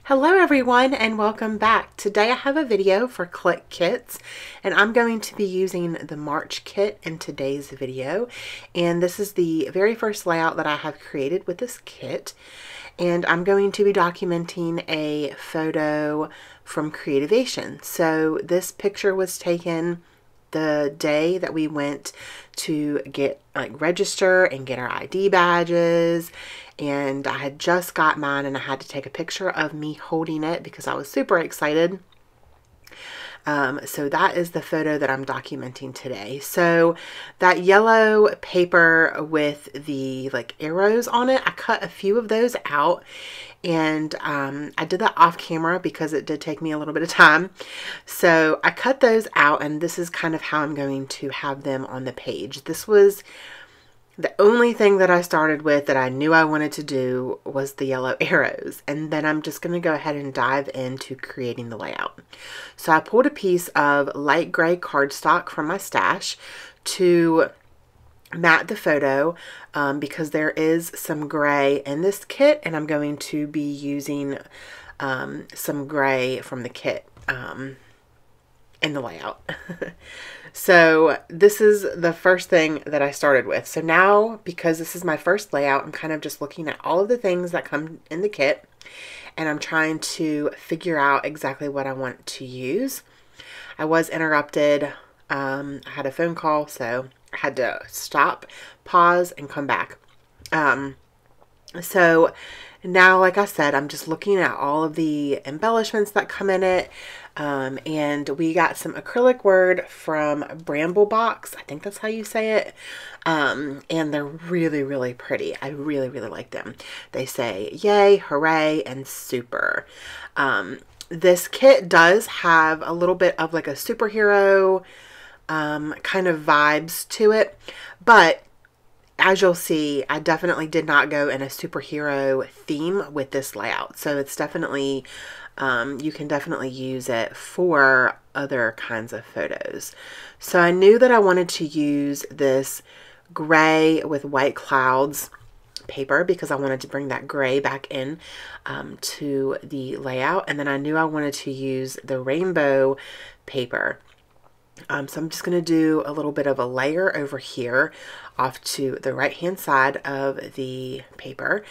Hello everyone and welcome back. Today I have a video for Clique kits and I'm going to be using the March kit in today's video, and this is the very first layout that I have created with this kit, and I'm going to be documenting a photo from Creativation. So this picture was taken the day that we went to get register and get our ID badges, and I had just got mine and I had to take a picture of me holding it because I was super excited. So that is the photo that I'm documenting today. So that yellow paper with the arrows on it, I cut a few of those out, and I did that off camera because it did take me a little bit of time. So I cut those out, and this is kind of how I'm going to have them on the page. This was the only thing that I started with that I knew I wanted to do was the yellow arrows, and then I'm just going to go ahead and dive into creating the layout. So I pulled a piece of light gray cardstock from my stash to mat the photo because there is some gray in this kit, and I'm going to be using some gray from the kit in the layout. So this is the first thing that I started with. So now, because this is my first layout, I'm kind of just looking at all of the things that come in the kit, and I'm trying to figure out exactly what I want to use. I was interrupted. I had a phone call, so I had to stop, pause, and come back. So now, like I said, I'm just looking at all of the embellishments that come in it. And we got some acrylic word from Bramble Box. I think that's how you say it. And they're really, really pretty. I really, really like them. They say yay, hooray, and super. This kit does have a little bit of like a superhero kind of vibes to it, but as you'll see, I definitely did not go in a superhero theme with this layout. So it's definitely, you can definitely use it for other kinds of photos. So I knew that I wanted to use this gray with white clouds paper because I wanted to bring that gray back in to the layout. And then I knew I wanted to use the rainbow paper. So I'm just going to do a little bit of a layer over here off to the right hand side of the paper,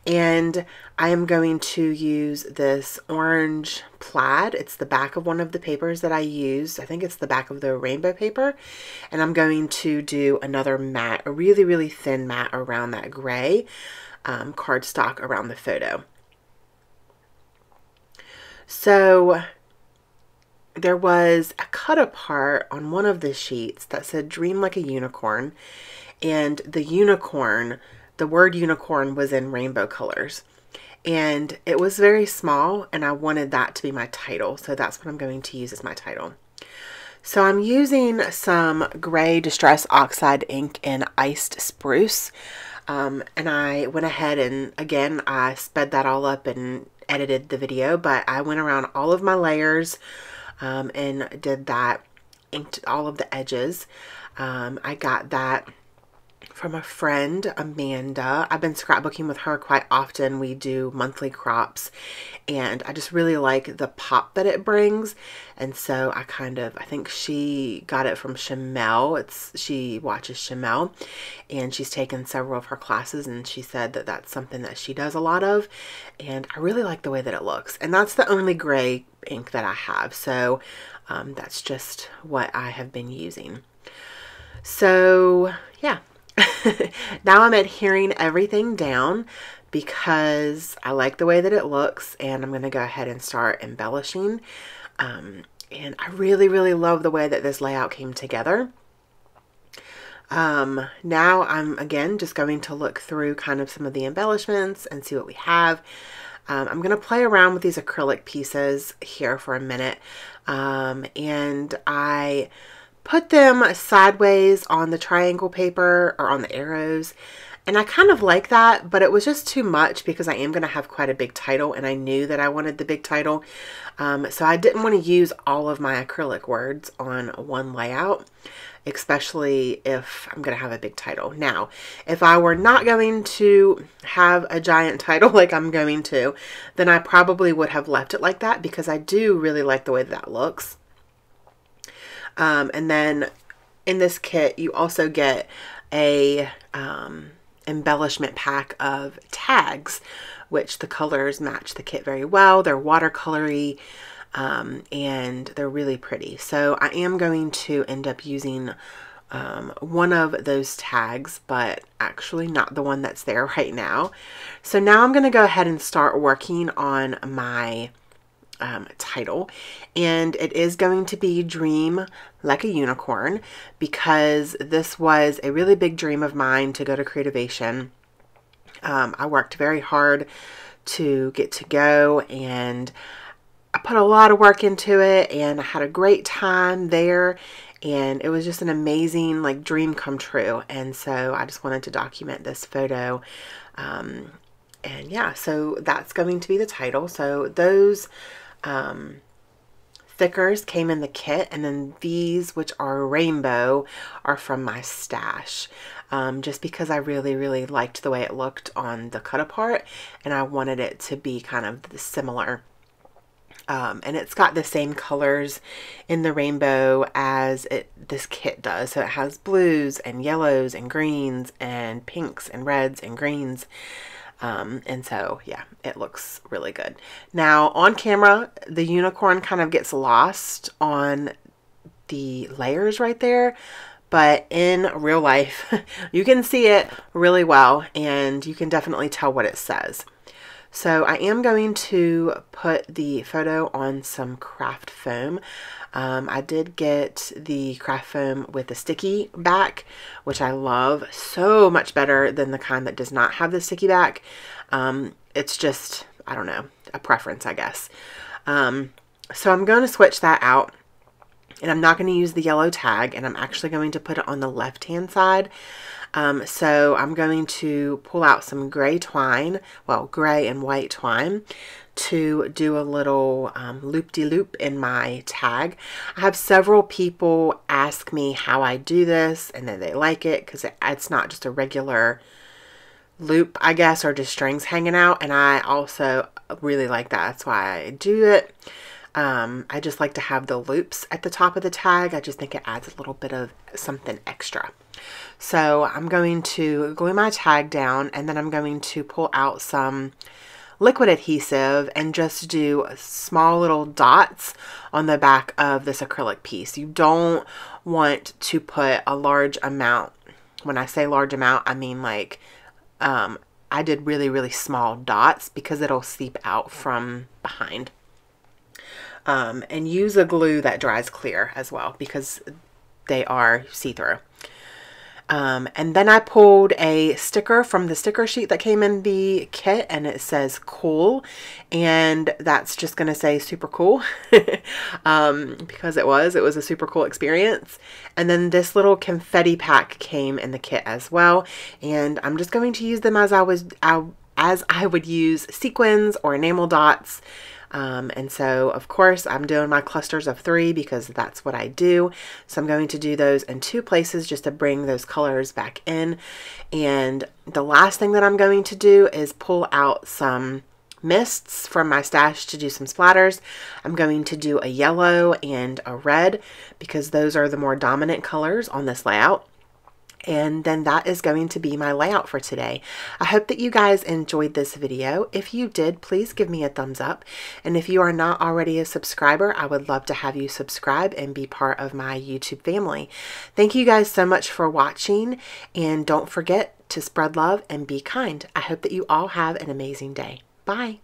and I am going to use this orange plaid. It's the back of one of the papers that I used. I think it's the back of the rainbow paper, and I'm going to do another mat, a really, really thin mat around that gray cardstock around the photo. So there was a cut apart on one of the sheets that said dream like a unicorn, and the unicorn, the word unicorn was in rainbow colors, and it was very small, and I wanted that to be my title, so that's what I'm going to use as my title. So I'm using some gray Distress Oxide ink in Iced Spruce, and I went ahead and again I sped that all up and edited the video, but I went around all of my layers and did that, inked all of the edges. I got that from a friend, Amanda. I've been scrapbooking with her quite often. We do monthly crops, and I just really like the pop that it brings. And so I think she got it from Shamel. She watches Shamel, and she's taken several of her classes, and she said that that's something that she does a lot of, and I really like the way that it looks. And that's the only gray ink that I have, so that's just what I have been using. So yeah. Now I'm adhering everything down because I like the way that it looks, and I'm going to go ahead and start embellishing. And I really, really love the way that this layout came together. Now I'm again just going to look through kind of some of the embellishments and see what we have. I'm going to play around with these acrylic pieces here for a minute, and I put them sideways on the triangle paper or on the arrows, And I kind of like that, but it was just too much because I am going to have quite a big title, and I knew that I wanted the big title. So I didn't want to use all of my acrylic words on one layout, especially if I'm going to have a big title. Now, if I were not going to have a giant title like I'm going to, then I probably would have left it like that because I do really like the way that looks. And then in this kit, you also get a embellishment pack of tags, which the colors match the kit very well. They're watercolory, and they're really pretty. So I am going to end up using one of those tags, but actually not the one that's there right now. So now I'm going to go ahead and start working on my title, and it is going to be Dream Like a Unicorn, because this was a really big dream of mine to go to Creativation. I worked very hard to get to go, and I put a lot of work into it, and I had a great time there, and it was just an amazing like dream come true. And so I just wanted to document this photo. And yeah, so that's going to be the title. So those thickers came in the kit, and then these, which are rainbow, are from my stash, just because I really liked the way it looked on the cut apart, and I wanted it to be kind of similar. And it's got the same colors in the rainbow as this kit does. So it has blues and yellows and greens and pinks and reds and greens. And so, yeah, it looks really good. Now, on camera, the unicorn kind of gets lost on the layers right there. But in real life, you can see it really well, and you can definitely tell what it says. So I am going to put the photo on some craft foam. I did get the craft foam with the sticky back, which I love so much better than the kind that does not have the sticky back. It's just, I don't know, a preference, I guess. So I'm going to switch that out, and I'm not going to use the yellow tag, and I'm actually going to put it on the left-hand side. So I'm going to pull out some gray twine, well, gray and white twine, to do a little loop-de-loop in my tag. I have several people ask me how I do this, and that they like it because it's not just a regular loop, I guess, or just strings hanging out, and I also really like that. That's why I do it. I just like to have the loops at the top of the tag. I just think it adds a little bit of something extra. So I'm going to glue my tag down, and then I'm going to pull out some liquid adhesive and just do small little dots on the back of this acrylic piece. You don't want to put a large amount. When I say large amount, I mean like I did really small dots because it'll seep out from behind. And use a glue that dries clear as well, because they are see-through. And then I pulled a sticker from the sticker sheet that came in the kit, and it says cool, and that's just going to say super cool, because it was a super cool experience. And then this little confetti pack came in the kit as well, and I'm just going to use them as I would use sequins or enamel dots. And so of course I'm doing my clusters of 3 because that's what I do. So I'm going to do those in 2 places just to bring those colors back in. And the last thing that I'm going to do is pull out some mists from my stash to do some splatters. I'm going to do a yellow and a red because those are the more dominant colors on this layout. And then that is going to be my layout for today. I hope that you guys enjoyed this video. If you did, please give me a thumbs up. And if you are not already a subscriber, I would love to have you subscribe and be part of my YouTube family. Thank you guys so much for watching, and don't forget to spread love and be kind. I hope that you all have an amazing day. Bye.